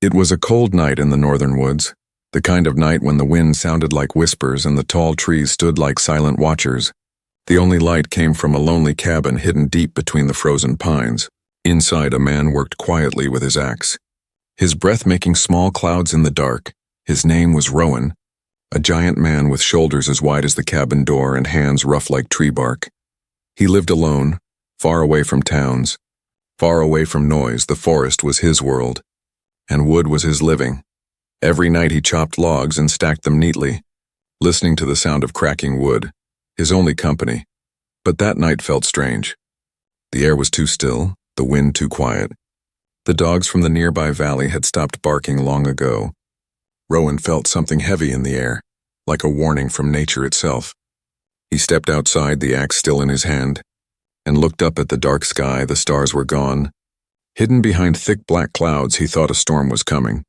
It was a cold night in the northern woods, the kind of night when the wind sounded like whispers and the tall trees stood like silent watchers. The only light came from a lonely cabin hidden deep between the frozen pines. Inside, a man worked quietly with his axe, his breath making small clouds in the dark. His name was Rowan, a giant man with shoulders as wide as the cabin door and hands rough like tree bark. He lived alone, far away from towns, far away from noise. The forest was his world, and wood was his living. Every night he chopped logs and stacked them neatly, listening to the sound of cracking wood, his only company. But that night felt strange. The air was too still, the wind too quiet. The dogs from the nearby valley had stopped barking long ago. Rowan felt something heavy in the air, like a warning from nature itself. He stepped outside, the axe still in his hand, and looked up at the dark sky. The stars were gone. Hidden behind thick black clouds, he thought a storm was coming.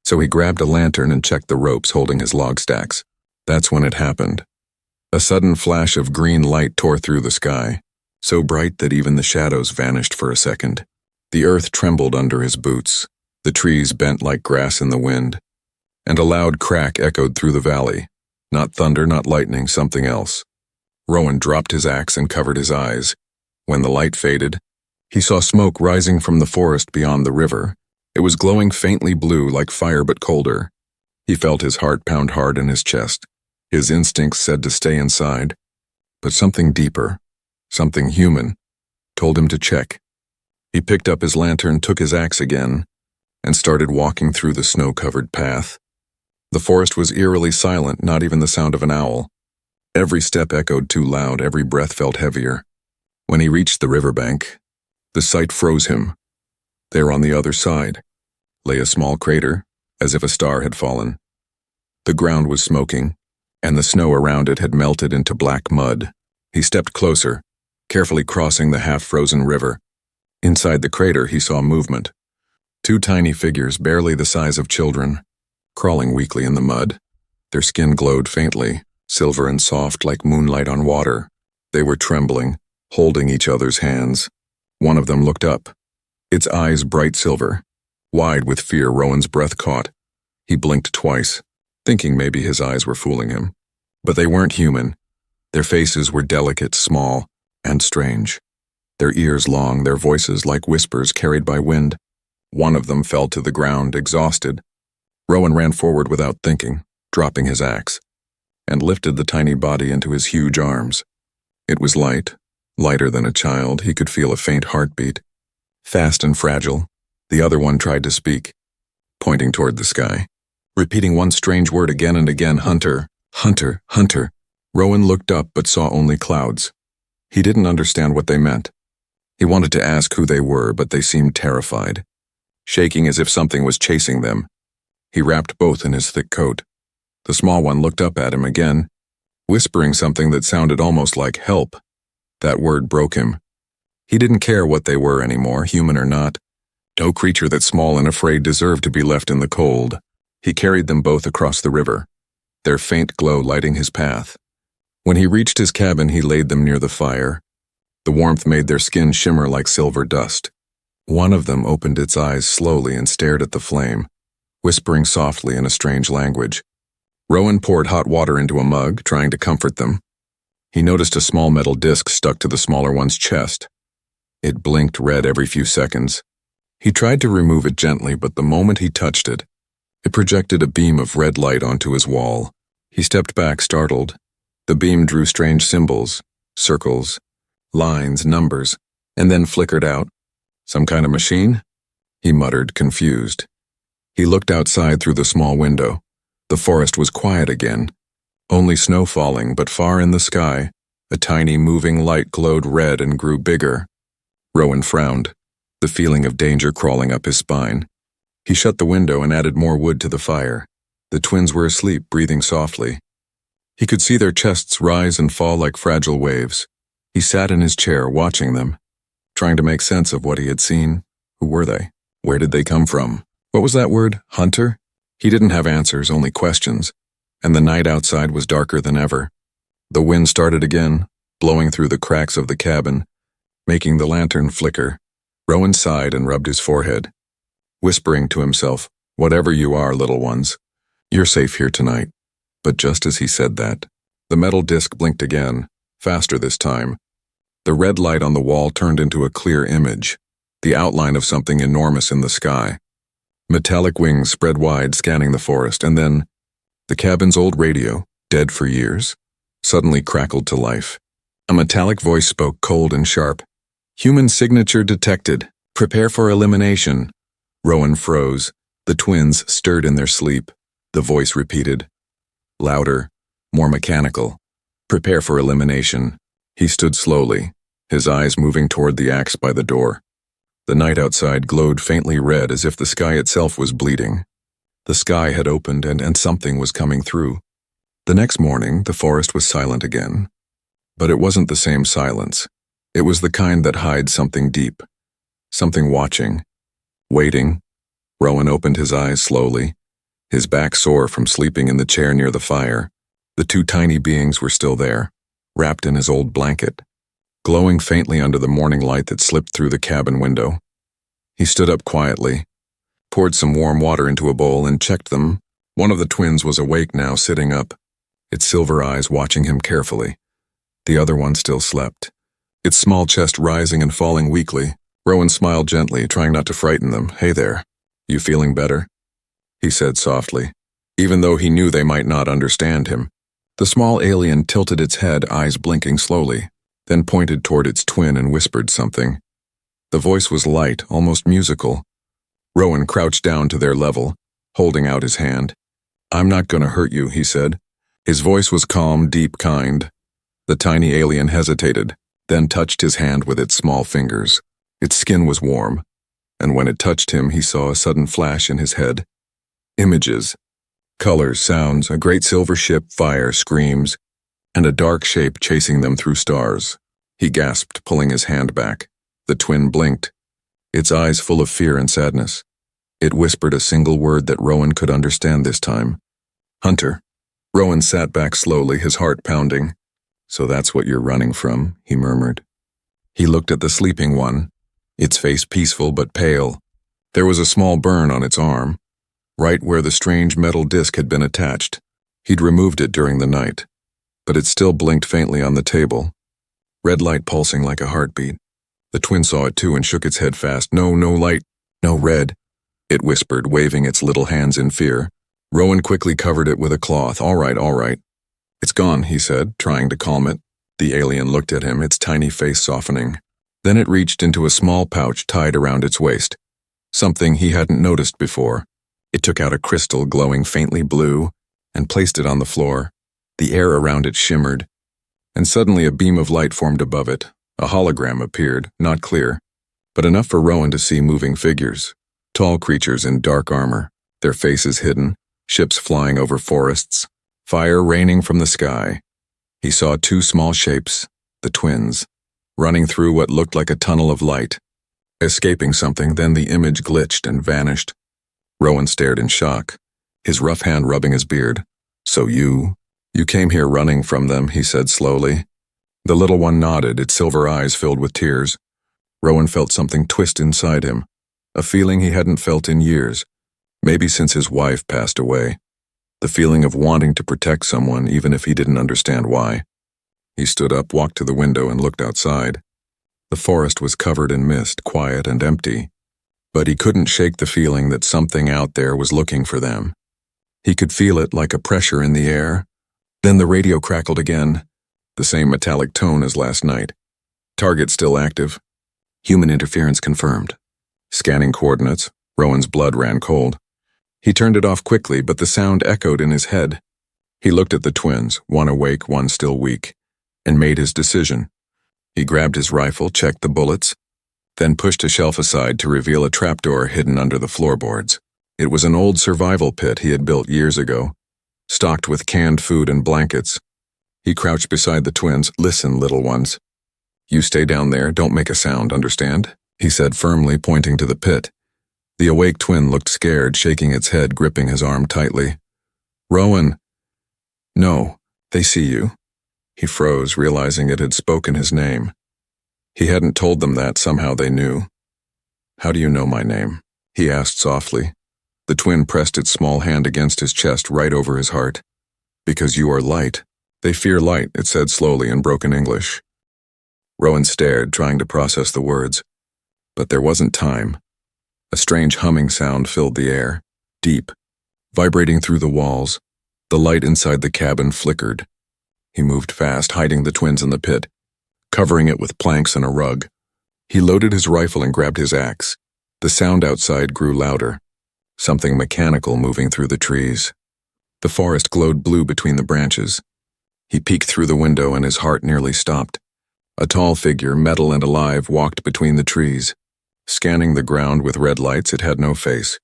So he grabbed a lantern and checked the ropes holding his log stacks. That's when it happened. A sudden flash of green light tore through the sky, so bright that even the shadows vanished for a second. The earth trembled under his boots. The trees bent like grass in the wind, and a loud crack echoed through the valley. Not thunder, not lightning, something else. Rowan dropped his axe and covered his eyes. When the light faded, he saw smoke rising from the forest beyond the river. It was glowing faintly blue like fire but colder. He felt his heart pound hard in his chest. His instincts said to stay inside, but something deeper, something human, told him to check. He picked up his lantern, took his axe again, and started walking through the snow-covered path. The forest was eerily silent, not even the sound of an owl. Every step echoed too loud, every breath felt heavier. When he reached the riverbank, the sight froze him. There on the other side lay a small crater, as if a star had fallen. The ground was smoking, and the snow around it had melted into black mud. He stepped closer, carefully crossing the half-frozen river. Inside the crater, he saw movement. Two tiny figures, barely the size of children, crawling weakly in the mud. Their skin glowed faintly, silver and soft like moonlight on water. They were trembling, holding each other's hands. One of them looked up, its eyes bright silver. Wide with fear, Rowan's breath caught. He blinked twice, thinking maybe his eyes were fooling him. But they weren't human. Their faces were delicate, small, and strange. Their ears long, their voices like whispers carried by wind. One of them fell to the ground, exhausted. Rowan ran forward without thinking, dropping his axe, and lifted the tiny body into his huge arms. It was light, lighter than a child. He could feel a faint heartbeat. Fast and fragile, the other one tried to speak, pointing toward the sky, repeating one strange word again and again, "Hunter, hunter, hunter." Rowan looked up but saw only clouds. He didn't understand what they meant. He wanted to ask who they were, but they seemed terrified, shaking as if something was chasing them. He wrapped both in his thick coat. The small one looked up at him again, whispering something that sounded almost like help. That word broke him. He didn't care what they were anymore, human or not. No creature that small and afraid deserved to be left in the cold. He carried them both across the river, their faint glow lighting his path. When he reached his cabin, he laid them near the fire. The warmth made their skin shimmer like silver dust. One of them opened its eyes slowly and stared at the flame, whispering softly in a strange language. Rowan poured hot water into a mug, trying to comfort them. He noticed a small metal disc stuck to the smaller one's chest. It blinked red every few seconds. He tried to remove it gently, but the moment he touched it, it projected a beam of red light onto his wall. He stepped back, startled. The beam drew strange symbols, circles, lines, numbers, and then flickered out. Some kind of machine? He muttered, confused. He looked outside through the small window. The forest was quiet again. Only snow falling, but far in the sky, a tiny moving light glowed red and grew bigger. Rowan frowned, the feeling of danger crawling up his spine. He shut the window and added more wood to the fire. The twins were asleep, breathing softly. He could see their chests rise and fall like fragile waves. He sat in his chair, watching them, trying to make sense of what he had seen. Who were they? Where did they come from? What was that word? Hunter? He didn't have answers, only questions, and the night outside was darker than ever. The wind started again, blowing through the cracks of the cabin, making the lantern flicker. Rowan sighed and rubbed his forehead, whispering to himself, "Whatever you are, little ones, you're safe here tonight." But just as he said that, the metal disc blinked again, faster this time. The red light on the wall turned into a clear image, the outline of something enormous in the sky. Metallic wings spread wide, scanning the forest, and then the cabin's old radio, dead for years, suddenly crackled to life. A metallic voice spoke, cold and sharp. "Human signature detected. Prepare for elimination." Rowan froze. The twins stirred in their sleep. The voice repeated, louder, more mechanical. "Prepare for elimination." He stood slowly, his eyes moving toward the axe by the door. The night outside glowed faintly red, as if the sky itself was bleeding. The sky had opened and something was coming through. The next morning, the forest was silent again. But it wasn't the same silence. It was the kind that hides something deep. Something watching. Waiting. Rowan opened his eyes slowly, his back sore from sleeping in the chair near the fire. The two tiny beings were still there, wrapped in his old blanket, glowing faintly under the morning light that slipped through the cabin window. He stood up quietly, poured some warm water into a bowl, and checked them. One of the twins was awake now, sitting up, its silver eyes watching him carefully. The other one still slept, its small chest rising and falling weakly. Rowan smiled gently, trying not to frighten them. "Hey there, you feeling better?" he said softly, even though he knew they might not understand him. The small alien tilted its head, eyes blinking slowly, then pointed toward its twin and whispered something. The voice was light, almost musical. Rowan crouched down to their level, holding out his hand. "I'm not gonna hurt you," he said. His voice was calm, deep, kind. The tiny alien hesitated, then touched his hand with its small fingers. Its skin was warm, and when it touched him, he saw a sudden flash in his head. Images. Colors, sounds, a great silver ship, fire, screams, and a dark shape chasing them through stars. He gasped, pulling his hand back. The twin blinked, its eyes full of fear and sadness. It whispered a single word that Rowan could understand this time. "Hunter." Rowan sat back slowly, his heart pounding. "So that's what you're running from," he murmured. He looked at the sleeping one, its face peaceful but pale. There was a small burn on its arm, right where the strange metal disc had been attached. He'd removed it during the night, but it still blinked faintly on the table, red light pulsing like a heartbeat. The twin saw it too and shook its head fast. "No, no light, no red," it whispered, waving its little hands in fear. Rowan quickly covered it with a cloth. All right. "It's gone," he said, trying to calm it. The alien looked at him, its tiny face softening. Then it reached into a small pouch tied around its waist, something he hadn't noticed before. It took out a crystal glowing faintly blue and placed it on the floor. The air around it shimmered, and suddenly a beam of light formed above it. A hologram appeared, not clear, but enough for Rowan to see moving figures. Tall creatures in dark armor, their faces hidden, ships flying over forests, fire raining from the sky. He saw two small shapes, the twins, running through what looked like a tunnel of light. Escaping something, then the image glitched and vanished. Rowan stared in shock, his rough hand rubbing his beard. "So you came here running from them," he said slowly. The little one nodded, its silver eyes filled with tears. Rowan felt something twist inside him, a feeling he hadn't felt in years, maybe since his wife passed away. The feeling of wanting to protect someone even if he didn't understand why. He stood up, walked to the window, and looked outside. The forest was covered in mist, quiet and empty, but he couldn't shake the feeling that something out there was looking for them. He could feel it like a pressure in the air. Then the radio crackled again, the same metallic tone as last night. "Target still active. Human interference confirmed." Scanning coordinates, Rowan's blood ran cold. He turned it off quickly, but the sound echoed in his head. He looked at the twins, one awake, one still weak, and made his decision. He grabbed his rifle, checked the bullets, then pushed a shelf aside to reveal a trapdoor hidden under the floorboards. It was an old survival pit he had built years ago, stocked with canned food and blankets. He crouched beside the twins. "Listen, little ones. You stay down there, don't make a sound, understand?" he said firmly, pointing to the pit. The awake twin looked scared, shaking its head, gripping his arm tightly. "Rowan." "No, they see you." He froze, realizing it had spoken his name. He hadn't told them that, somehow they knew. "How do you know my name?" he asked softly. The twin pressed its small hand against his chest right over his heart. Because you are light. They fear light, it said slowly in broken English. Rowan stared, trying to process the words. But there wasn't time. A strange humming sound filled the air, deep, vibrating through the walls. The light inside the cabin flickered. He moved fast, hiding the twins in the pit, covering it with planks and a rug. He loaded his rifle and grabbed his axe. The sound outside grew louder, something mechanical moving through the trees. The forest glowed blue between the branches. He peeked through the window and his heart nearly stopped. A tall figure, metal and alive, walked between the trees. Scanning the ground with red lights, it had no face,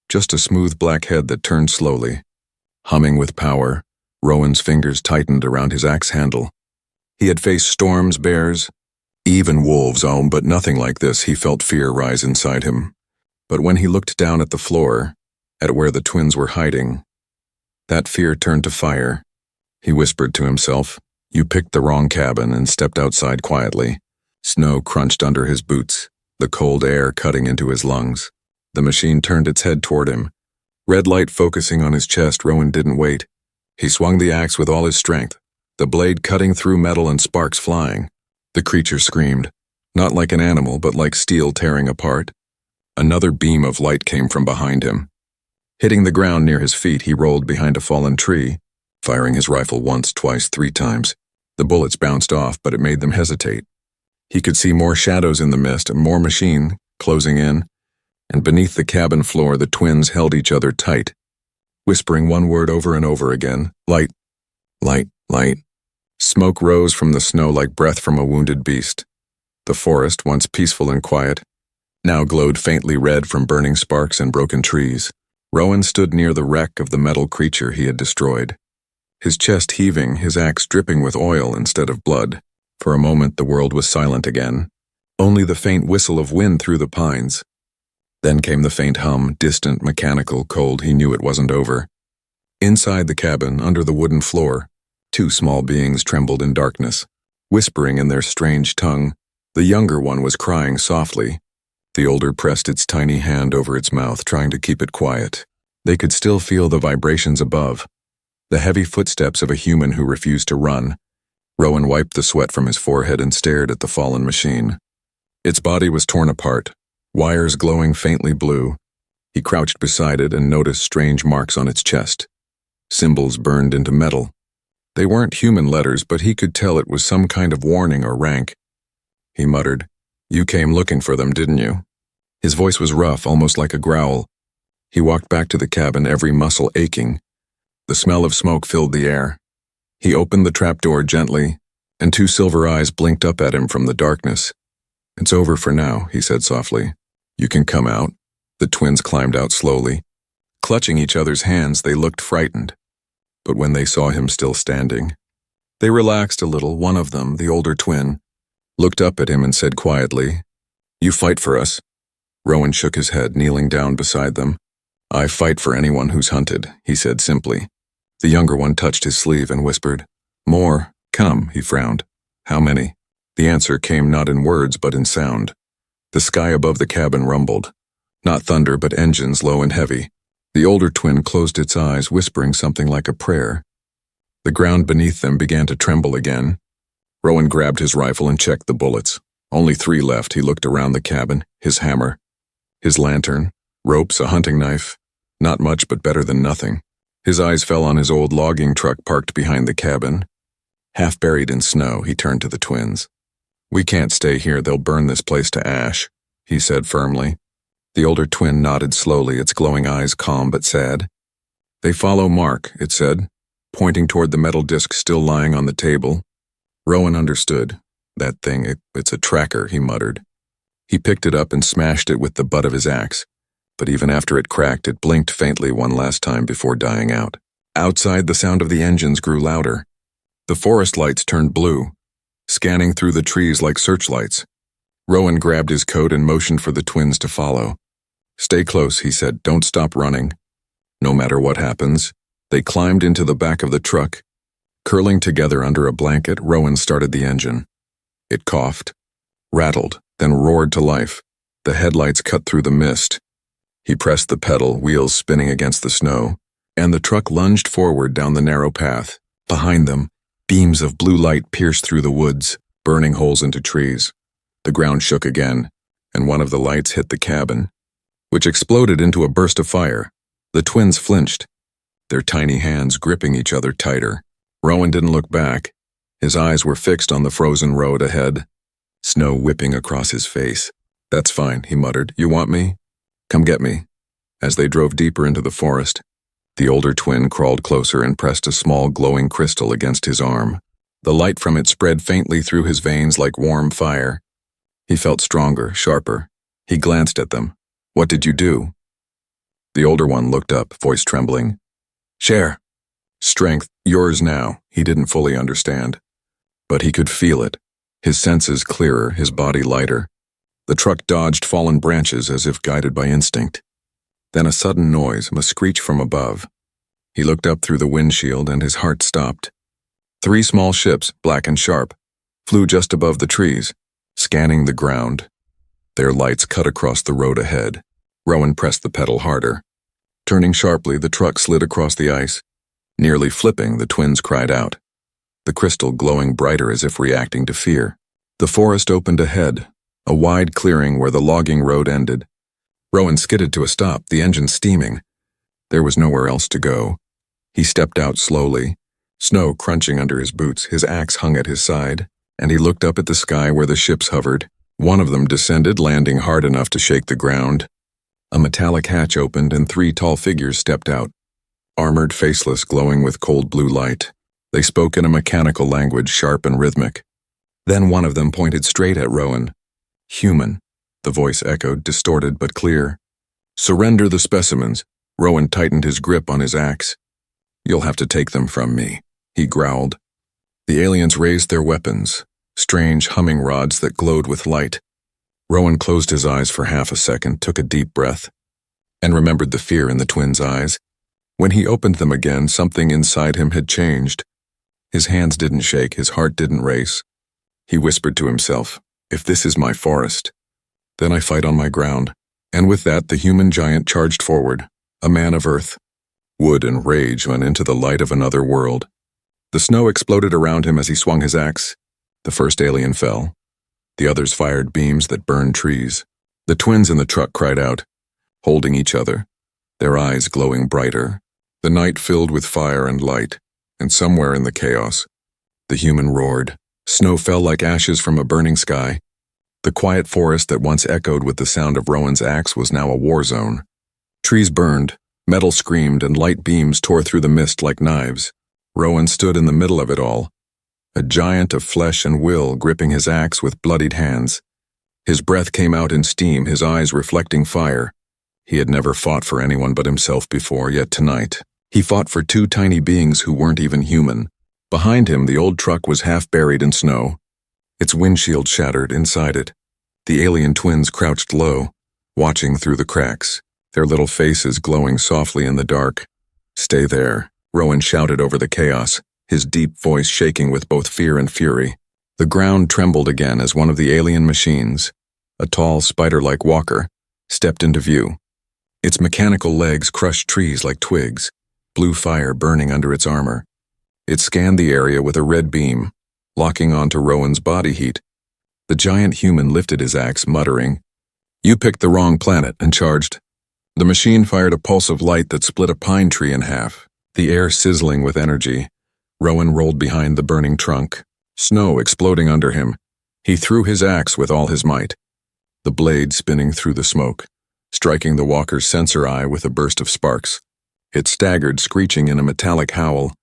just a smooth black head that turned slowly. Humming with power, Rowan's fingers tightened around his axe handle. He had faced storms, bears, even wolves, but nothing like this. He felt fear rise inside him. But when he looked down at the floor, at where the twins were hiding, that fear turned to fire. He whispered to himself, "You picked the wrong cabin," and stepped outside quietly. Snow crunched under his boots, the cold air cutting into his lungs. The machine turned its head toward him. Red light focusing on his chest. Rowan didn't wait. He swung the axe with all his strength, the blade cutting through metal and sparks flying. The creature screamed, not like an animal, but like steel tearing apart. Another beam of light came from behind him. Hitting the ground near his feet, he rolled behind a fallen tree, firing his rifle once, twice, 3 times. The bullets bounced off, but it made them hesitate. He could see more shadows in the mist, and more machine closing in, and beneath the cabin floor the twins held each other tight, whispering one word over and over again, "Light, light, light." Smoke rose from the snow like breath from a wounded beast. The forest, once peaceful and quiet, now glowed faintly red from burning sparks and broken trees. Rowan stood near the wreck of the metal creature he had destroyed, his chest heaving, his axe dripping with oil instead of blood. For a moment the world was silent again, only the faint whistle of wind through the pines. Then came the faint hum, distant, mechanical, cold. He knew it wasn't over. Inside the cabin, under the wooden floor, 2 small beings trembled in darkness, whispering in their strange tongue. The younger one was crying softly. The older pressed its tiny hand over its mouth, trying to keep it quiet. They could still feel the vibrations above, the heavy footsteps of a human who refused to run. Rowan wiped the sweat from his forehead and stared at the fallen machine. Its body was torn apart, wires glowing faintly blue. He crouched beside it and noticed strange marks on its chest, symbols burned into metal. They weren't human letters, but he could tell it was some kind of warning or rank. He muttered, "You came looking for them, didn't you?" His voice was rough, almost like a growl. He walked back to the cabin, every muscle aching. The smell of smoke filled the air. He opened the trapdoor gently, and 2 silver eyes blinked up at him from the darkness. "It's over for now," he said softly. "You can come out." The twins climbed out slowly. Clutching each other's hands, they looked frightened. But when they saw him still standing, they relaxed a little. One of them, the older twin, looked up at him and said quietly, "You fight for us." Rowan shook his head, kneeling down beside them. "I fight for anyone who's hunted," he said simply. The younger one touched his sleeve and whispered, "More, come," he frowned. "How many?" The answer came not in words but in sound. The sky above the cabin rumbled. Not thunder, but engines low and heavy. The older twin closed its eyes, whispering something like a prayer. The ground beneath them began to tremble again. Rowan grabbed his rifle and checked the bullets. Only 3 left. He looked around the cabin, his hammer, his lantern, ropes, a hunting knife. Not much, but better than nothing. His eyes fell on his old logging truck parked behind the cabin. Half buried in snow, he turned to the twins. "We can't stay here. They'll burn this place to ash," he said firmly. The older twin nodded slowly, its glowing eyes calm but sad. "They follow Mark," it said, pointing toward the metal disc still lying on the table. Rowan understood. "That thing, it's a tracker," he muttered. He picked it up and smashed it with the butt of his axe. But even after it cracked, it blinked faintly one last time before dying out. Outside, the sound of the engines grew louder. The forest lights turned blue, scanning through the trees like searchlights. Rowan grabbed his coat and motioned for the twins to follow. "Stay close," he said. "Don't stop running. No matter what happens." They climbed into the back of the truck. Curling together under a blanket, Rowan started the engine. It coughed, rattled, then roared to life. The headlights cut through the mist. He pressed the pedal, wheels spinning against the snow, and the truck lunged forward down the narrow path. Behind them, beams of blue light pierced through the woods, burning holes into trees. The ground shook again, and one of the lights hit the cabin, which exploded into a burst of fire. The twins flinched, their tiny hands gripping each other tighter. Rowan didn't look back. His eyes were fixed on the frozen road ahead, snow whipping across his face. "That's fine," he muttered. "You want me? Come get me." As they drove deeper into the forest, the older twin crawled closer and pressed a small glowing crystal against his arm. The light from it spread faintly through his veins like warm fire. He felt stronger, sharper. He glanced at them. "What did you do?" The older one looked up, voice trembling. "Share." "Strength, yours now." He didn't fully understand, but he could feel it. His senses clearer, his body lighter. The truck dodged fallen branches as if guided by instinct. Then a sudden noise, a screech from above. He looked up through the windshield and his heart stopped. 3 small ships, black and sharp, flew just above the trees, scanning the ground. Their lights cut across the road ahead. Rowan pressed the pedal harder. Turning sharply, the truck slid across the ice. Nearly flipping, the twins cried out, the crystal glowing brighter as if reacting to fear. The forest opened ahead, a wide clearing where the logging road ended. Rowan skidded to a stop, the engine steaming. There was nowhere else to go. He stepped out slowly, snow crunching under his boots, his axe hung at his side, and he looked up at the sky where the ships hovered. One of them descended, landing hard enough to shake the ground. A metallic hatch opened and 3 tall figures stepped out, armored, faceless, glowing with cold blue light. They spoke in a mechanical language, sharp and rhythmic. Then one of them pointed straight at Rowan. "Human," the voice echoed, distorted but clear. "Surrender the specimens." Rowan tightened his grip on his axe. "You'll have to take them from me," he growled. The aliens raised their weapons, strange humming rods that glowed with light. Rowan closed his eyes for half a second, took a deep breath, and remembered the fear in the twins' eyes. When he opened them again, something inside him had changed. His hands didn't shake, his heart didn't race. He whispered to himself, "If this is my forest, then I fight on my ground." And with that, the human giant charged forward, a man of earth. Wood and rage went into the light of another world. The snow exploded around him as he swung his axe. The first alien fell. The others fired beams that burned trees. The twins in the truck cried out, holding each other, their eyes glowing brighter. The night filled with fire and light, and somewhere in the chaos, the human roared. Snow fell like ashes from a burning sky. The quiet forest that once echoed with the sound of Rowan's axe was now a war zone. Trees burned, metal screamed, and light beams tore through the mist like knives. Rowan stood in the middle of it all, a giant of flesh and will gripping his axe with bloodied hands. His breath came out in steam, his eyes reflecting fire. He had never fought for anyone but himself before, yet tonight, he fought for 2 tiny beings who weren't even human. Behind him, the old truck was half buried in snow. Its windshield shattered inside it. The alien twins crouched low, watching through the cracks, their little faces glowing softly in the dark. "Stay there," Rowan shouted over the chaos, his deep voice shaking with both fear and fury. The ground trembled again as one of the alien machines, a tall, spider-like walker, stepped into view. Its mechanical legs crushed trees like twigs, blue fire burning under its armor. It scanned the area with a red beam, locking onto Rowan's body heat. The giant human lifted his axe, muttering, "You picked the wrong planet," and charged. The machine fired a pulse of light that split a pine tree in half, the air sizzling with energy. Rowan rolled behind the burning trunk, snow exploding under him. He threw his axe with all his might, the blade spinning through the smoke, striking the walker's sensor eye with a burst of sparks. It staggered, screeching in a metallic howl.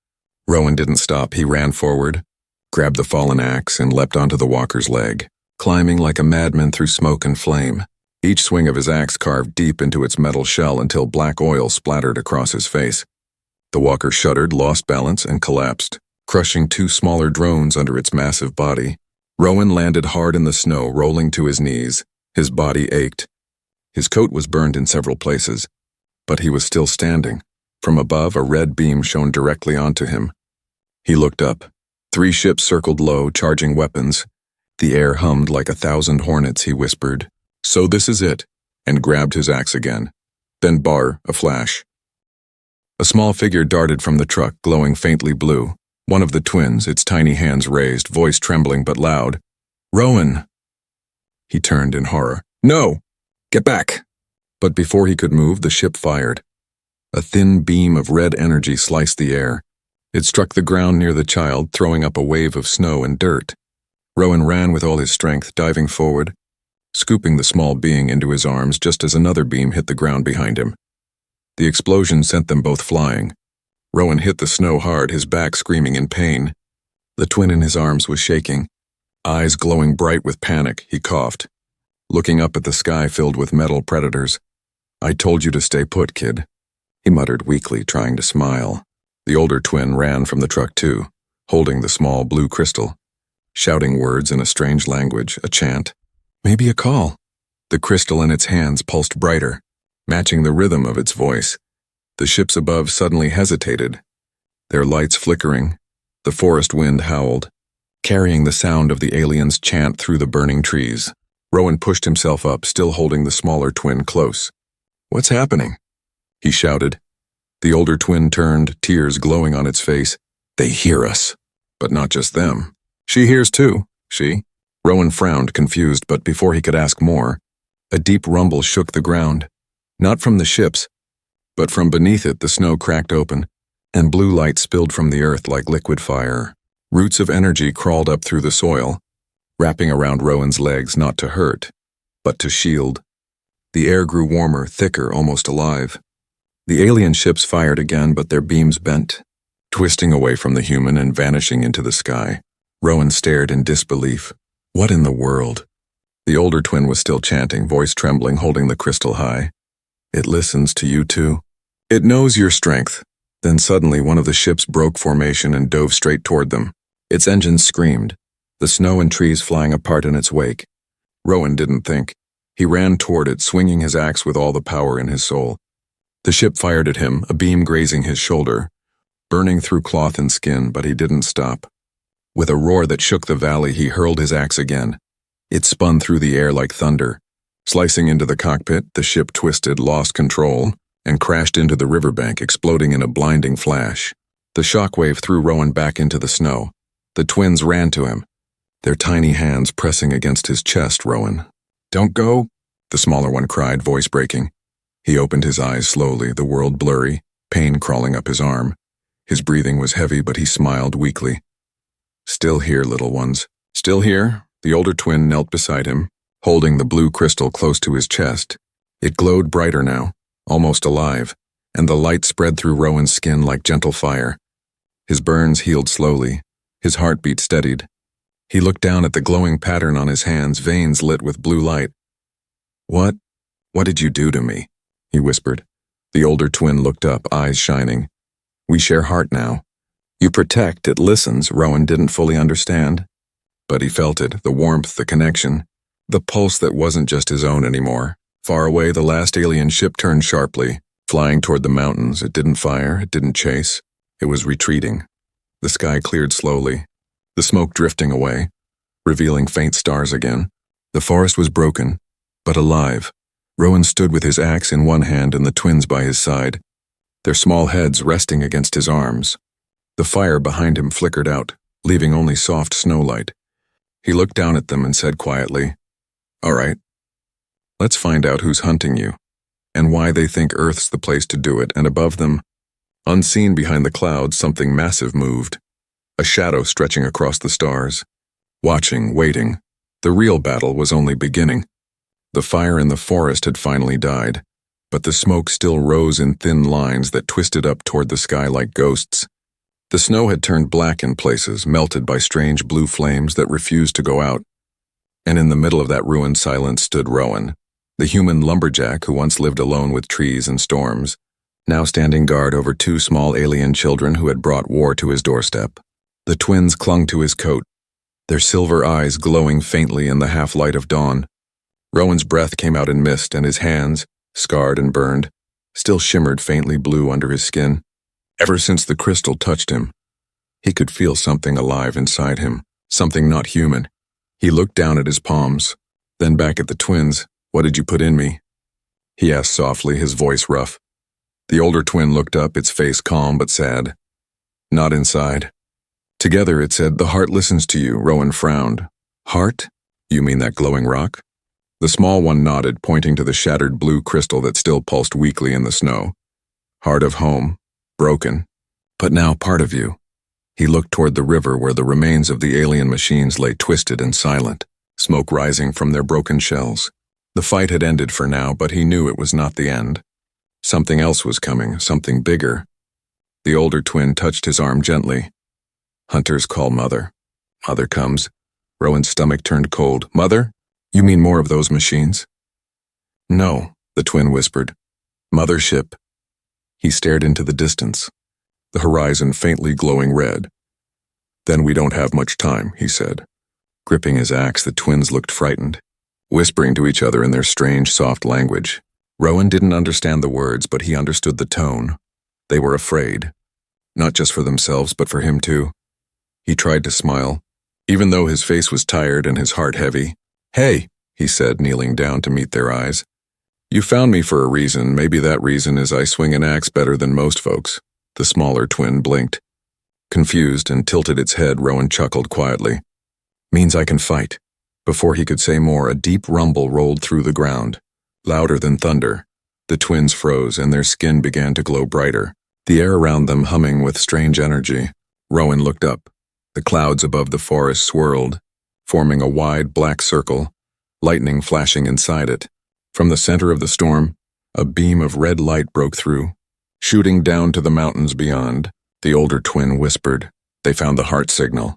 Rowan didn't stop. He ran forward, grabbed the fallen axe, and leapt onto the walker's leg, climbing like a madman through smoke and flame. Each swing of his axe carved deep into its metal shell until black oil splattered across his face. The walker shuddered, lost balance, and collapsed, crushing 2 smaller drones under its massive body. Rowan landed hard in the snow, rolling to his knees. His body ached. His coat was burned in several places, but he was still standing. From above, a red beam shone directly onto him. He looked up. 3 ships circled low, charging weapons. The air hummed like 1,000 hornets, he whispered, "So this is it," and grabbed his axe again. Then a flash. A small figure darted from the truck, glowing faintly blue. One of the twins, its tiny hands raised, voice trembling but loud. "Rowan!" He turned in horror. "No! Get back!" But before he could move, the ship fired. A thin beam of red energy sliced the air. It struck the ground near the child, throwing up a wave of snow and dirt. Rowan ran with all his strength, diving forward, scooping the small being into his arms just as another beam hit the ground behind him. The explosion sent them both flying. Rowan hit the snow hard, his back screaming in pain. The twin in his arms was shaking. Eyes glowing bright with panic, he coughed, looking up at the sky filled with metal predators. "I told you to stay put, kid," he muttered weakly, trying to smile. The older twin ran from the truck too, holding the small blue crystal, shouting words in a strange language, a chant. Maybe a call. The crystal in its hands pulsed brighter, matching the rhythm of its voice. The ships above suddenly hesitated, their lights flickering. The forest wind howled, carrying the sound of the alien's chant through the burning trees. Rowan pushed himself up, still holding the smaller twin close. "What's happening?" he shouted. The older twin turned, tears glowing on its face. "They hear us." But not just them. "She hears too, she." Rowan frowned, confused, but before he could ask more, a deep rumble shook the ground. Not from the ships, but from beneath it the snow cracked open, and blue light spilled from the earth like liquid fire. Roots of energy crawled up through the soil, wrapping around Rowan's legs not to hurt, but to shield. The air grew warmer, thicker, almost alive. The alien ships fired again, but their beams bent, twisting away from the human and vanishing into the sky. Rowan stared in disbelief. What in the world? The older twin was still chanting, voice trembling, holding the crystal high. "It listens to you too. It knows your strength." Then suddenly one of the ships broke formation and dove straight toward them. Its engines screamed, the snow and trees flying apart in its wake. Rowan didn't think. He ran toward it, swinging his axe with all the power in his soul. The ship fired at him, a beam grazing his shoulder, burning through cloth and skin, but he didn't stop. With a roar that shook the valley, he hurled his axe again. It spun through the air like thunder. Slicing into the cockpit, the ship twisted, lost control, and crashed into the riverbank, exploding in a blinding flash. The shockwave threw Rowan back into the snow. The twins ran to him, their tiny hands pressing against his chest. "Rowan, don't go," the smaller one cried, voice breaking. He opened his eyes slowly, the world blurry, pain crawling up his arm. His breathing was heavy, but he smiled weakly. "Still here, little ones. Still here." The older twin knelt beside him, holding the blue crystal close to his chest. It glowed brighter now, almost alive, and the light spread through Rowan's skin like gentle fire. His burns healed slowly, his heartbeat steadied. He looked down at the glowing pattern on his hands, veins lit with blue light. What did you do to me?" he whispered. The older twin looked up, eyes shining. "We share heart now. You protect, it listens." Rowan didn't fully understand, but he felt it, the warmth, the connection, the pulse that wasn't just his own anymore. Far away, the last alien ship turned sharply, flying toward the mountains. It didn't fire, it didn't chase. It was retreating. The sky cleared slowly, the smoke drifting away, revealing faint stars again. The forest was broken, but alive. Rowan stood with his axe in one hand and the twins by his side, their small heads resting against his arms. The fire behind him flickered out, leaving only soft snowlight. He looked down at them and said quietly, "All right, let's find out who's hunting you, and why they think Earth's the place to do it." And above them, unseen behind the clouds, something massive moved, a shadow stretching across the stars. Watching, waiting. The real battle was only beginning. The fire in the forest had finally died, but the smoke still rose in thin lines that twisted up toward the sky like ghosts. The snow had turned black in places, melted by strange blue flames that refused to go out. And in the middle of that ruined silence stood Rowan, the human lumberjack who once lived alone with trees and storms, now standing guard over two small alien children who had brought war to his doorstep. The twins clung to his coat, their silver eyes glowing faintly in the half-light of dawn. Rowan's breath came out in mist, and his hands, scarred and burned, still shimmered faintly blue under his skin. Ever since the crystal touched him, he could feel something alive inside him, something not human. He looked down at his palms, then back at the twins. "What did you put in me?" he asked softly, his voice rough. The older twin looked up, its face calm but sad. Not inside. Together it said, "The heart listens to you." Rowan frowned. Heart? You mean that glowing rock? The small one nodded, pointing to the shattered blue crystal that still pulsed weakly in the snow. Heart of home. Broken. But now part of you. He looked toward the river where the remains of the alien machines lay twisted and silent, smoke rising from their broken shells. The fight had ended for now, but he knew it was not the end. Something else was coming, something bigger. The older twin touched his arm gently. Hunters call Mother. Mother comes. Rowan's stomach turned cold. Mother? You mean more of those machines? No, the twin whispered. Mothership. He stared into the distance, the horizon faintly glowing red. Then we don't have much time, he said. Gripping his axe, the twins looked frightened, whispering to each other in their strange, soft language. Rowan didn't understand the words, but he understood the tone. They were afraid. Not just for themselves, but for him too. He tried to smile, even though his face was tired and his heart heavy. Hey, he said, kneeling down to meet their eyes. You found me for a reason. Maybe that reason is I swing an axe better than most folks. The smaller twin blinked. Confused and tilted its head, Rowan chuckled quietly. Means I can fight. Before he could say more, a deep rumble rolled through the ground, louder than thunder. The twins froze and their skin began to glow brighter, the air around them humming with strange energy. Rowan looked up. The clouds above the forest swirled, forming a wide black circle, lightning flashing inside it. From the center of the storm, a beam of red light broke through, shooting down to the mountains beyond. The older twin whispered, "They found the heart signal.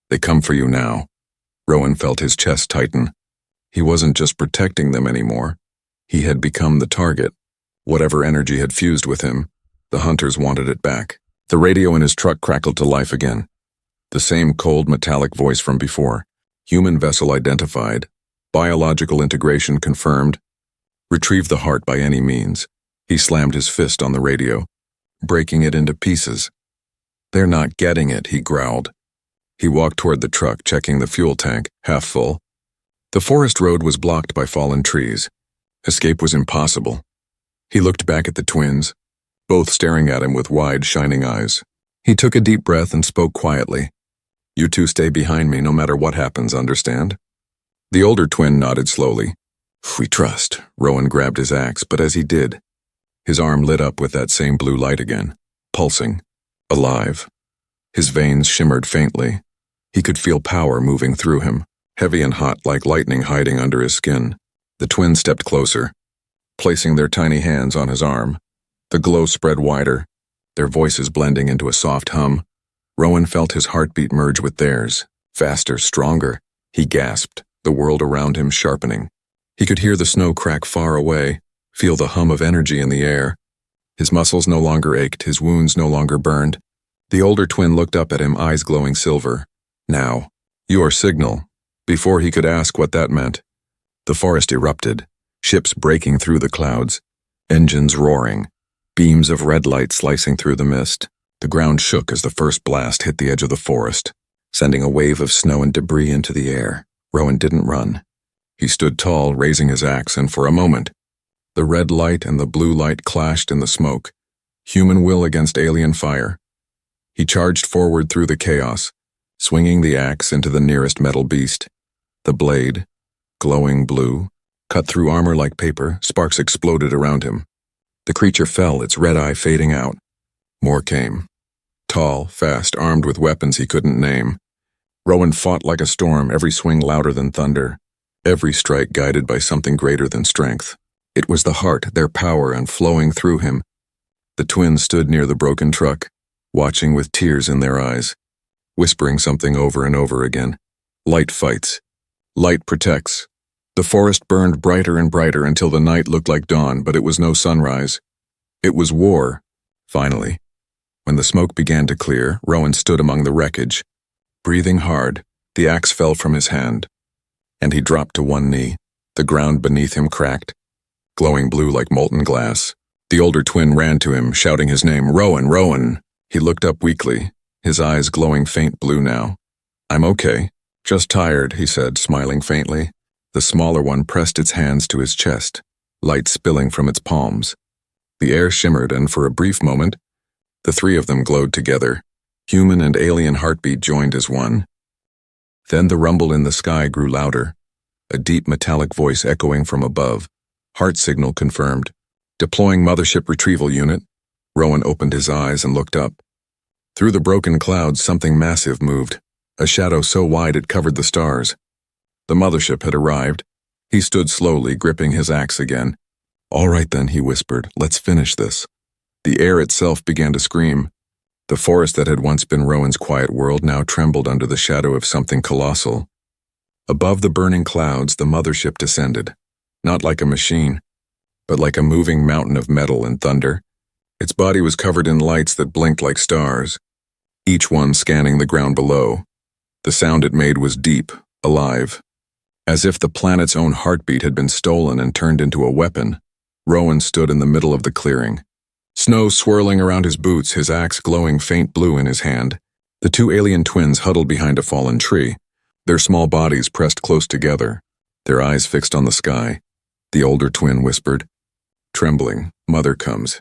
They come for you now." Rowan felt his chest tighten. He wasn't just protecting them anymore. He had become the target. Whatever energy had fused with him, the hunters wanted it back. The radio in his truck crackled to life again. The same cold metallic voice from before. Human vessel identified. Biological integration confirmed. Retrieve the heart by any means. He slammed his fist on the radio, breaking it into pieces. They're not getting it, he growled. He walked toward the truck, checking the fuel tank, half full. The forest road was blocked by fallen trees. Escape was impossible. He looked back at the twins, both staring at him with wide, shining eyes. He took a deep breath and spoke quietly. You two stay behind me no matter what happens, understand? The older twin nodded slowly. We trust. Rowan grabbed his axe, but as he did, his arm lit up with that same blue light again, pulsing, alive. His veins shimmered faintly. He could feel power moving through him, heavy and hot like lightning hiding under his skin. The twins stepped closer, placing their tiny hands on his arm. The glow spread wider, their voices blending into a soft hum. Rowan felt his heartbeat merge with theirs, faster, stronger. He gasped, the world around him sharpening. He could hear the snow crack far away, feel the hum of energy in the air. His muscles no longer ached, his wounds no longer burned. The older twin looked up at him, eyes glowing silver. Now, your signal. Before he could ask what that meant, the forest erupted, ships breaking through the clouds, engines roaring, beams of red light slicing through the mist. The ground shook as the first blast hit the edge of the forest, sending a wave of snow and debris into the air. Rowan didn't run. He stood tall, raising his axe, and for a moment, the red light and the blue light clashed in the smoke, human will against alien fire. He charged forward through the chaos, swinging the axe into the nearest metal beast. The blade, glowing blue, cut through armor like paper. Sparks exploded around him. The creature fell, its red eye fading out. More came. Tall, fast, armed with weapons he couldn't name. Rowan fought like a storm, every swing louder than thunder, every strike guided by something greater than strength. It was the heart, their power, and flowing through him. The twins stood near the broken truck, watching with tears in their eyes, whispering something over and over again. Light fights. Light protects. The forest burned brighter and brighter until the night looked like dawn, but it was no sunrise. It was war, finally. When the smoke began to clear, Rowan stood among the wreckage. Breathing hard, the axe fell from his hand, and he dropped to one knee. The ground beneath him cracked, glowing blue like molten glass. The older twin ran to him, shouting his name, "Rowan, Rowan!" He looked up weakly, his eyes glowing faint blue now. "I'm okay. Just tired," he said, smiling faintly. The smaller one pressed its hands to his chest. light spilling from its palms. The air shimmered, and for a brief moment, the three of them glowed together. Human and alien heartbeat joined as one. Then the rumble in the sky grew louder, a deep metallic voice echoing from above. Heart signal confirmed. Deploying mothership retrieval unit. Rowan opened his eyes and looked up. Through the broken clouds, something massive moved, a shadow so wide it covered the stars. The mothership had arrived. He stood slowly, gripping his axe again. "All right then," he whispered, "let's finish this." The air itself began to scream. The forest that had once been Rowan's quiet world now trembled under the shadow of something colossal. Above the burning clouds, the mothership descended, not like a machine, but like a moving mountain of metal and thunder. Its body was covered in lights that blinked like stars, each one scanning the ground below. The sound it made was deep, alive, as if the planet's own heartbeat had been stolen and turned into a weapon. Rowan stood in the middle of the clearing, snow swirling around his boots, his axe glowing faint blue in his hand. The two alien twins huddled behind a fallen tree, their small bodies pressed close together, their eyes fixed on the sky. The older twin whispered, "Trembling, Mother comes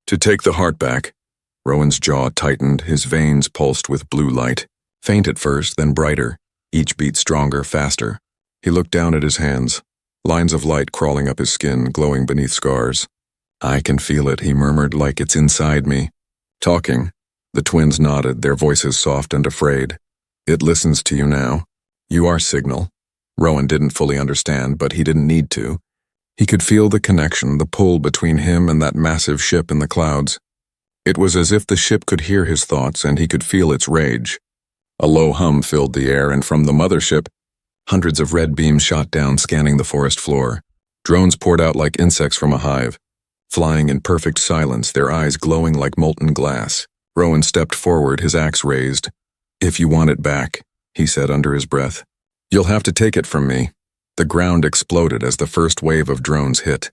to take the heart back." Rowan's jaw tightened, his veins pulsed with blue light, faint at first, then brighter, each beat stronger, faster. He looked down at his hands, lines of light crawling up his skin, glowing beneath scars. "I can feel it," he murmured, "like it's inside me." "Talking." The twins nodded, their voices soft and afraid. "It listens to you now. You are signal." Rowan didn't fully understand, but he didn't need to. He could feel the connection, the pull between him and that massive ship in the clouds. It was as if the ship could hear his thoughts and he could feel its rage. A low hum filled the air, and from the mothership, hundreds of red beams shot down, scanning the forest floor. Drones poured out like insects from a hive, flying in perfect silence, their eyes glowing like molten glass. Rowan stepped forward, his axe raised. "If you want it back," he said under his breath, "you'll have to take it from me." The ground exploded as the first wave of drones hit,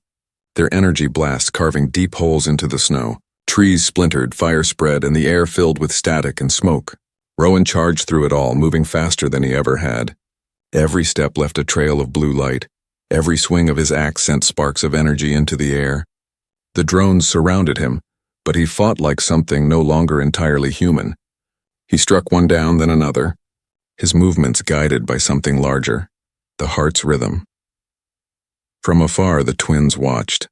their energy blasts carving deep holes into the snow. Trees splintered, fire spread, and the air filled with static and smoke. Rowan charged through it all, moving faster than he ever had. Every step left a trail of blue light. Every swing of his axe sent sparks of energy into the air. The drones surrounded him, but he fought like something no longer entirely human. He struck one down, then another, his movements guided by something larger, the heart's rhythm. From afar, the twins watched.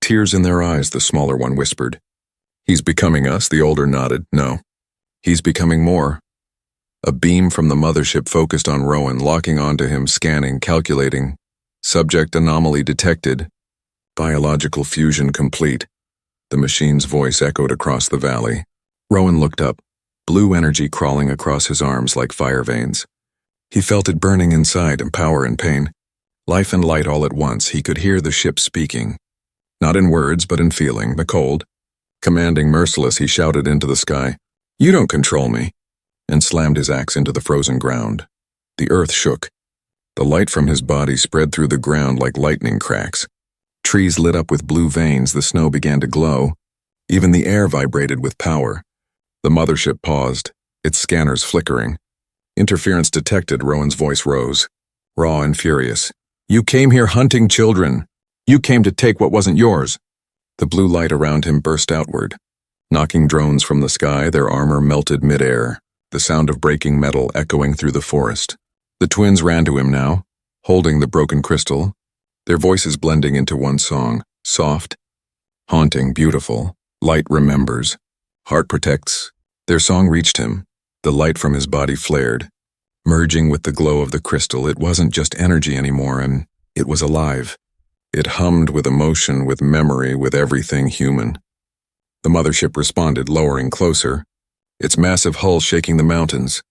Tears in their eyes, the smaller one whispered. "He's becoming us," the older nodded. "No, he's becoming more." A beam from the mothership focused on Rowan, locking onto him, scanning, calculating. Subject anomaly detected. Biological fusion complete. The machine's voice echoed across the valley. Rowan looked up, blue energy crawling across his arms like fire veins. He felt it burning inside, in power and pain. Life and light all at once. He could hear the ship speaking. Not in words, but in feeling, the cold. Commanding, merciless, he shouted into the sky, "You don't control me," and slammed his axe into the frozen ground. The earth shook. The light from his body spread through the ground like lightning cracks. Trees lit up with blue veins, the snow began to glow. Even the air vibrated with power. The mothership paused, its scanners flickering. Interference detected, Rowan's voice rose, raw and furious. "You came here hunting children. You came to take what wasn't yours." The blue light around him burst outward, knocking drones from the sky, their armor melted midair, the sound of breaking metal echoing through the forest. The twins ran to him now, holding the broken crystal, their voices blending into one song, soft, haunting, beautiful. Light remembers, heart protects. Their song reached him. The light from his body flared, merging with the glow of the crystal. It wasn't just energy anymore, and it was alive. It hummed with emotion, with memory, with everything human. The mothership responded, lowering closer, its massive hull shaking the mountains.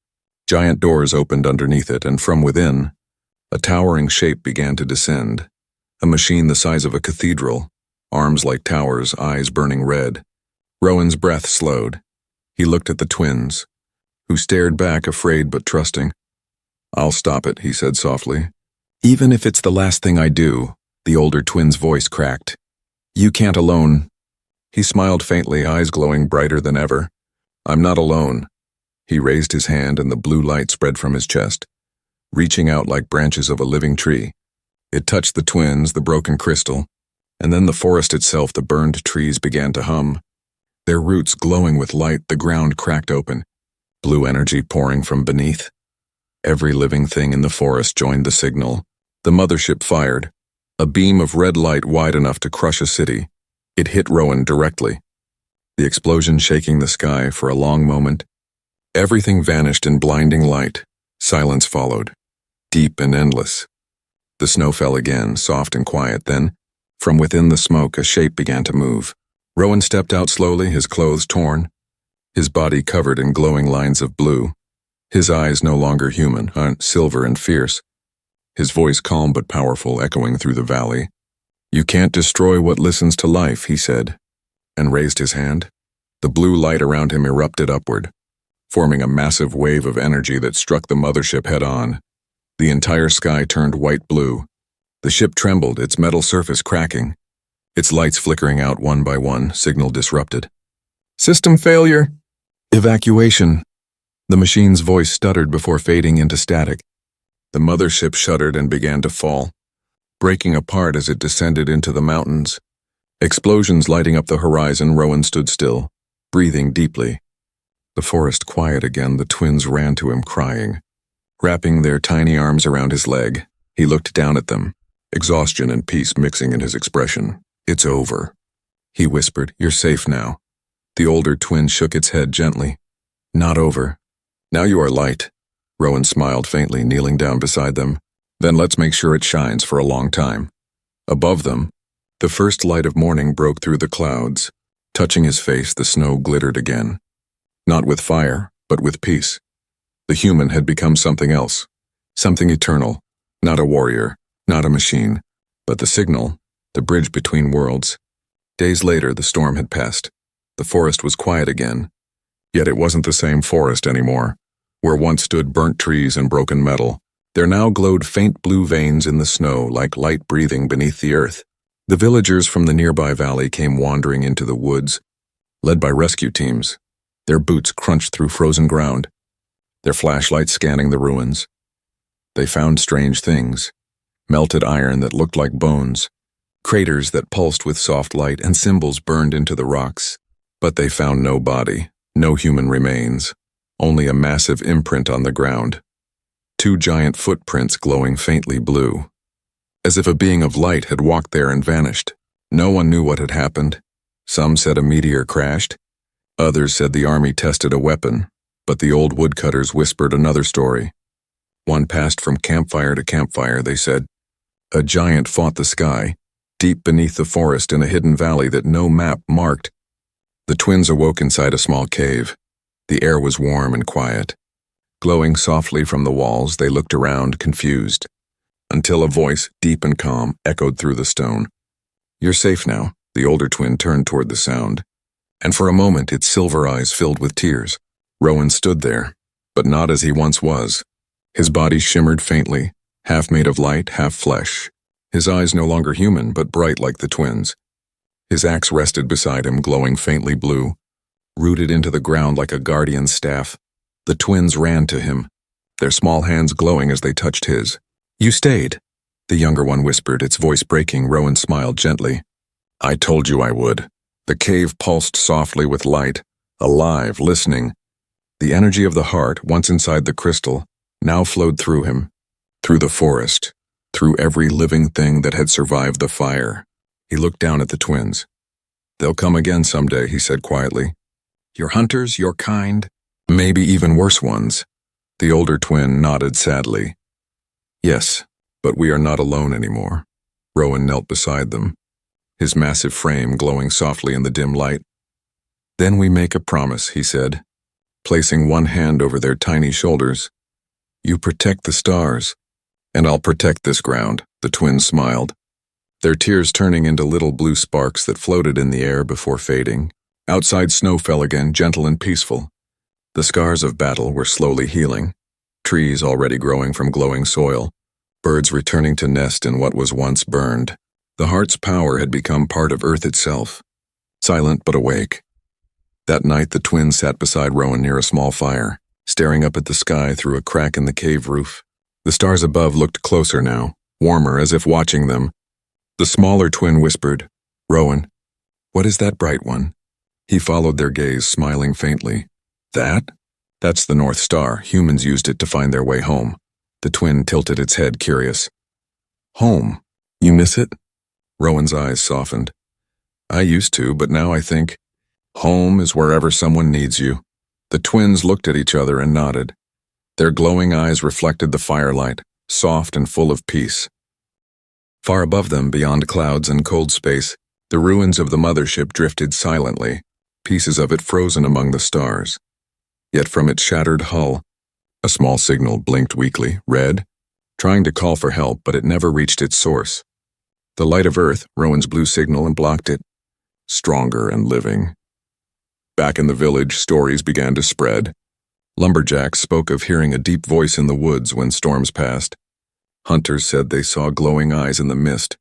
Giant doors opened underneath it, and from within, a towering shape began to descend. A machine the size of a cathedral, arms like towers, eyes burning red. Rowan's breath slowed. He looked at the twins, who stared back, afraid but trusting. "I'll stop it," he said softly. "Even if it's the last thing I do," the older twin's voice cracked. "You can't alone." He smiled faintly, eyes glowing brighter than ever. "I'm not alone." He raised his hand and the blue light spread from his chest, reaching out like branches of a living tree. It touched the twins, the broken crystal, And then the forest itself, the burned trees began to hum. Their roots glowing with light, the ground cracked open, blue energy pouring from beneath. Every living thing in the forest joined the signal. The mothership fired, a beam of red light wide enough to crush a city. It hit Rowan directly, the explosion shaking the sky for a long moment. Everything vanished in blinding light. Silence followed, deep and endless. The snow fell again, soft and quiet. Then, from within the smoke, a shape began to move. Rowan stepped out slowly, his clothes torn, his body covered in glowing lines of blue. His eyes no longer human, silver and fierce. His voice calm but powerful, echoing through the valley. "You can't destroy what listens to life," he said, and raised his hand. The blue light around him erupted upward, forming a massive wave of energy that struck the mothership head-on. The entire sky turned white-blue. The ship trembled, its metal surface cracking, its lights flickering out one by one, signal disrupted. "System failure! Evacuation!" The machine's voice stuttered before fading into static. The mothership shuddered and began to fall, breaking apart as it descended into the mountains. Explosions lighting up the horizon. Rowan stood still, breathing deeply. The forest quiet again. The twins ran to him, crying. Wrapping their tiny arms around his leg, he looked down at them, exhaustion and peace mixing in his expression. "It's over," he whispered. "You're safe now." The older twin shook its head gently. "Not over. Now you are light." Rowan smiled faintly, kneeling down beside them. "Then let's make sure it shines for a long time." Above them, the first light of morning broke through the clouds. Touching his face, the snow glittered again. Not with fire, but with peace. The human had become something else, something eternal, not a warrior, not a machine, but the signal, the bridge between worlds. Days later, the storm had passed. The forest was quiet again. Yet it wasn't the same forest anymore. Where once stood burnt trees and broken metal, there now glowed faint blue veins in the snow, like light breathing beneath the earth. The villagers from the nearby valley came wandering into the woods, led by rescue teams. Their boots crunched through frozen ground, their flashlights scanning the ruins. They found strange things: melted iron that looked like bones, craters that pulsed with soft light, and symbols burned into the rocks. But they found no body, no human remains, only a massive imprint on the ground. 2 giant footprints glowing faintly blue, as if a being of light had walked there and vanished. No one knew what had happened. Some said a meteor crashed. Others said the army tested a weapon, but the old woodcutters whispered another story. One passed from campfire to campfire, they said. A giant fought the sky, deep beneath the forest in a hidden valley that no map marked. The twins awoke inside a small cave. The air was warm and quiet. Glowing softly from the walls, they looked around, confused, until a voice, deep and calm, echoed through the stone. "You're safe now." The older twin turned toward the sound, and for a moment its silver eyes filled with tears. Rowan stood there, but not as he once was. His body shimmered faintly, half made of light, half flesh. His eyes no longer human, but bright like the twins. His axe rested beside him, glowing faintly blue, rooted into the ground like a guardian's staff. The twins ran to him, their small hands glowing as they touched his. "You stayed," the younger one whispered, its voice breaking. Rowan smiled gently. "I told you I would." The cave pulsed softly with light, alive, listening. The energy of the heart, once inside the crystal, now flowed through him, through the forest, through every living thing that had survived the fire. He looked down at the twins. "They'll come again someday," he said quietly. "Your hunters, your kind, maybe even worse ones." The older twin nodded sadly. "Yes, but we are not alone anymore." Rowan knelt beside them, his massive frame glowing softly in the dim light. "Then we make a promise," he said, placing one hand over their tiny shoulders. "You protect the stars, and I'll protect this ground." The twins smiled, their tears turning into little blue sparks that floated in the air before fading. Outside, snow fell again, gentle and peaceful. The scars of battle were slowly healing, trees already growing from glowing soil, birds returning to nest in what was once burned. The heart's power had become part of Earth itself, silent but awake. That night, the twins sat beside Rowan near a small fire, staring up at the sky through a crack in the cave roof. The stars above looked closer now, warmer, as if watching them. The smaller twin whispered, "Rowan, what is that bright one?" He followed their gaze, smiling faintly. "That? That's the North Star. Humans used it to find their way home." The twin tilted its head, curious. "Home? You miss it?" Rowan's eyes softened. "I used to, but now I think home is wherever someone needs you." The twins looked at each other and nodded. Their glowing eyes reflected the firelight, soft and full of peace. Far above them, beyond clouds and cold space, the ruins of the mothership drifted silently, pieces of it frozen among the stars. Yet from its shattered hull, a small signal blinked weakly, red, trying to call for help, but it never reached its source. The light of Earth, Rowan's blue signal, and blocked it, stronger and living. Back in the village, stories began to spread. Lumberjacks spoke of hearing a deep voice in the woods when storms passed. Hunters said they saw glowing eyes in the mist,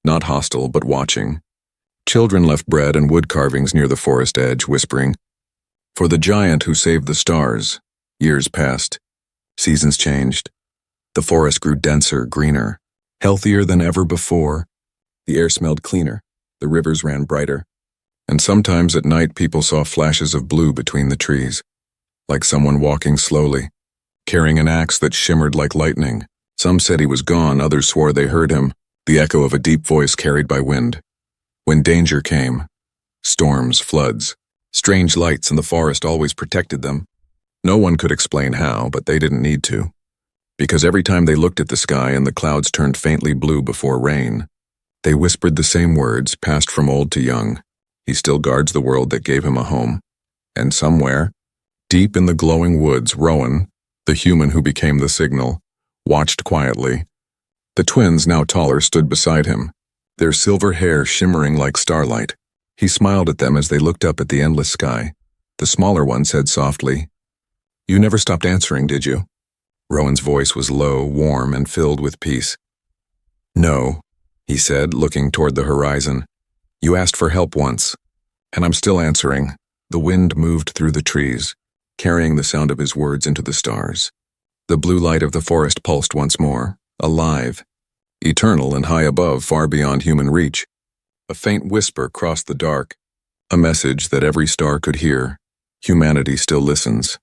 not hostile but watching. Children left bread and wood carvings near the forest edge, whispering, "For the giant who saved the stars." Years passed. Seasons changed. The forest grew denser, greener, healthier than ever before. The air smelled cleaner. The rivers ran brighter. And sometimes at night people saw flashes of blue between the trees, like someone walking slowly, carrying an axe that shimmered like lightning. Some said he was gone, others swore they heard him, the echo of a deep voice carried by wind. When danger came, storms, floods, strange lights in the forest always protected them. No one could explain how, but they didn't need to. Because every time they looked at the sky and the clouds turned faintly blue before rain, they whispered the same words, passed from old to young. He still guards the world that gave him a home. And somewhere, deep in the glowing woods, Rowan, the human who became the signal, watched quietly. The twins, now taller, stood beside him, their silver hair shimmering like starlight. He smiled at them as they looked up at the endless sky. The smaller one said softly, "You never stopped answering, did you?" Rowan's voice was low, warm, and filled with peace. "No," he said, looking toward the horizon. "You asked for help once, and I'm still answering." The wind moved through the trees, carrying the sound of his words into the stars. The blue light of the forest pulsed once more, alive, eternal and high above, far beyond human reach. A faint whisper crossed the dark, a message that every star could hear. Humanity still listens.